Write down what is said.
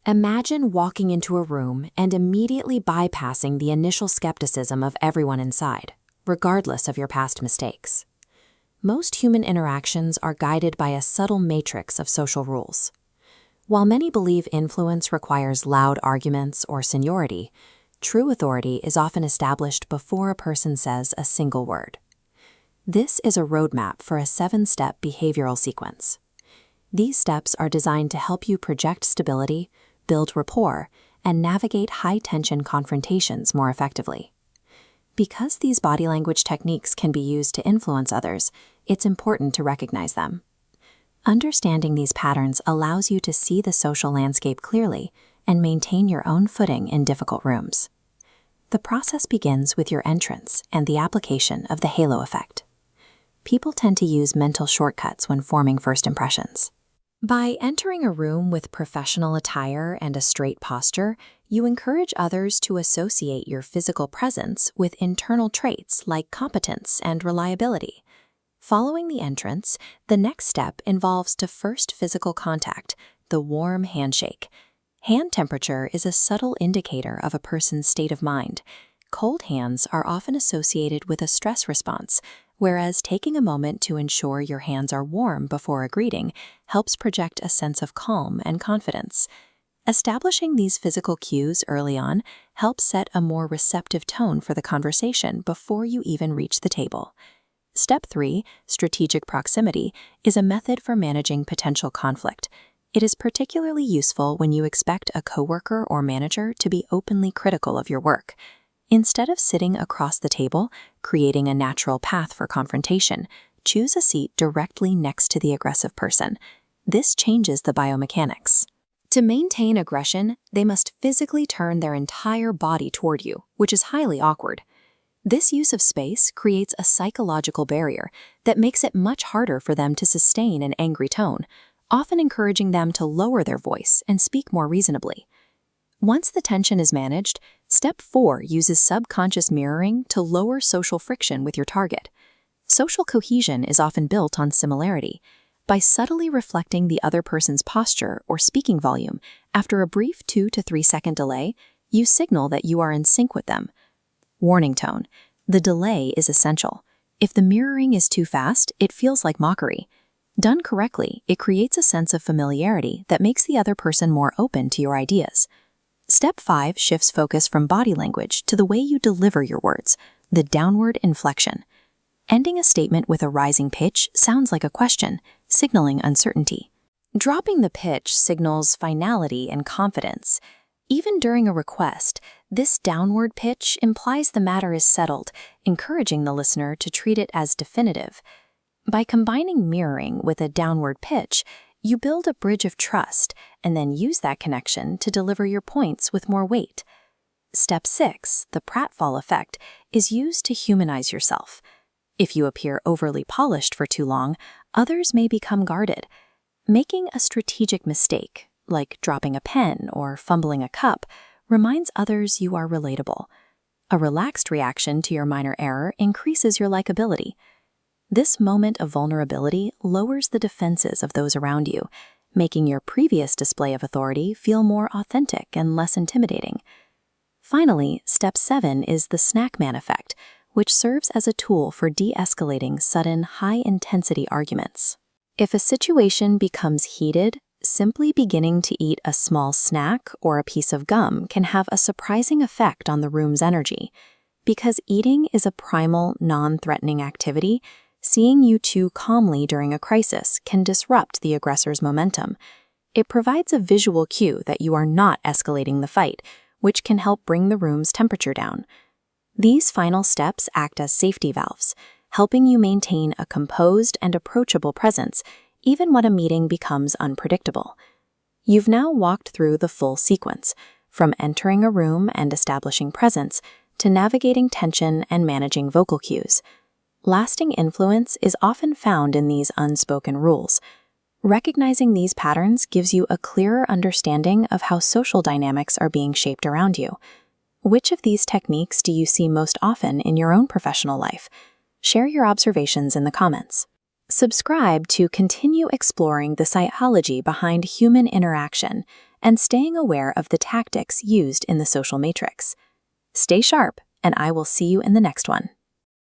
Imagine walking into a room and immediately bypassing the initial skepticism of everyone inside, regardless of your past mistakes. Most human interactions are guided by a subtle matrix of social rules. While many believe influence requires loud arguments or seniority, true authority is often established before a person says a single word. This is a roadmap for a 7-step behavioral sequence. These steps are designed to help you project stability, build rapport, and navigate high-tension confrontations more effectively. Because these body language techniques can be used to influence others, it's important to recognize them. Understanding these patterns allows you to see the social landscape clearly and maintain your own footing in difficult rooms. The process begins with your entrance and the application of the halo effect. People tend to use mental shortcuts when forming first impressions. By entering a room with professional attire and a straight posture, you encourage others to associate your physical presence with internal traits like competence and reliability. Following the entrance, the next step involves first physical contact, the warm handshake. Hand temperature is a subtle indicator of a person's state of mind. Cold hands are often associated with a stress response, whereas taking a moment to ensure your hands are warm before a greeting helps project a sense of calm and confidence. Establishing these physical cues early on helps set a more receptive tone for the conversation before you even reach the table. Step 3, strategic proximity, is a method for managing potential conflict. It is particularly useful when you expect a coworker or manager to be openly critical of your work. Instead of sitting across the table, creating a natural path for confrontation, choose a seat directly next to the aggressive person. This changes the biomechanics. To maintain aggression, they must physically turn their entire body toward you, which is highly awkward. This use of space creates a psychological barrier that makes it much harder for them to sustain an angry tone, often encouraging them to lower their voice and speak more reasonably. Once the tension is managed, Step 4 uses subconscious mirroring to lower social friction with your target. Social cohesion is often built on similarity. By subtly reflecting the other person's posture or speaking volume, after a brief 2 to 3 second delay, you signal that you are in sync with them. Warning tone. The delay is essential. If the mirroring is too fast, it feels like mockery. Done correctly, it creates a sense of familiarity that makes the other person more open to your ideas. Step 5 shifts focus from body language to the way you deliver your words, the downward inflection. Ending a statement with a rising pitch sounds like a question, signaling uncertainty. Dropping the pitch signals finality and confidence. Even during a request, this downward pitch implies the matter is settled, encouraging the listener to treat it as definitive. By combining mirroring with a downward pitch, you build a bridge of trust and then use that connection to deliver your points with more weight. Step 6, the pratfall effect, is used to humanize yourself. If you appear overly polished for too long, others may become guarded. Making a strategic mistake, like dropping a pen or fumbling a cup, reminds others you are relatable. A relaxed reaction to your minor error increases your likability. This moment of vulnerability lowers the defenses of those around you, making your previous display of authority feel more authentic and less intimidating. Finally, Step 7 is the snack man effect, which serves as a tool for de-escalating sudden, high-intensity arguments. If a situation becomes heated, simply beginning to eat a small snack or a piece of gum can have a surprising effect on the room's energy. Because eating is a primal, non-threatening activity, seeing you chew calmly during a crisis can disrupt the aggressor's momentum. It provides a visual cue that you are not escalating the fight, which can help bring the room's temperature down. These final steps act as safety valves, helping you maintain a composed and approachable presence, even when a meeting becomes unpredictable. You've now walked through the full sequence, from entering a room and establishing presence to navigating tension and managing vocal cues. Lasting influence is often found in these unspoken rules. Recognizing these patterns gives you a clearer understanding of how social dynamics are being shaped around you. Which of these techniques do you see most often in your own professional life? Share your observations in the comments. Subscribe to continue exploring the psychology behind human interaction and staying aware of the tactics used in the social matrix. Stay sharp, and I will see you in the next one.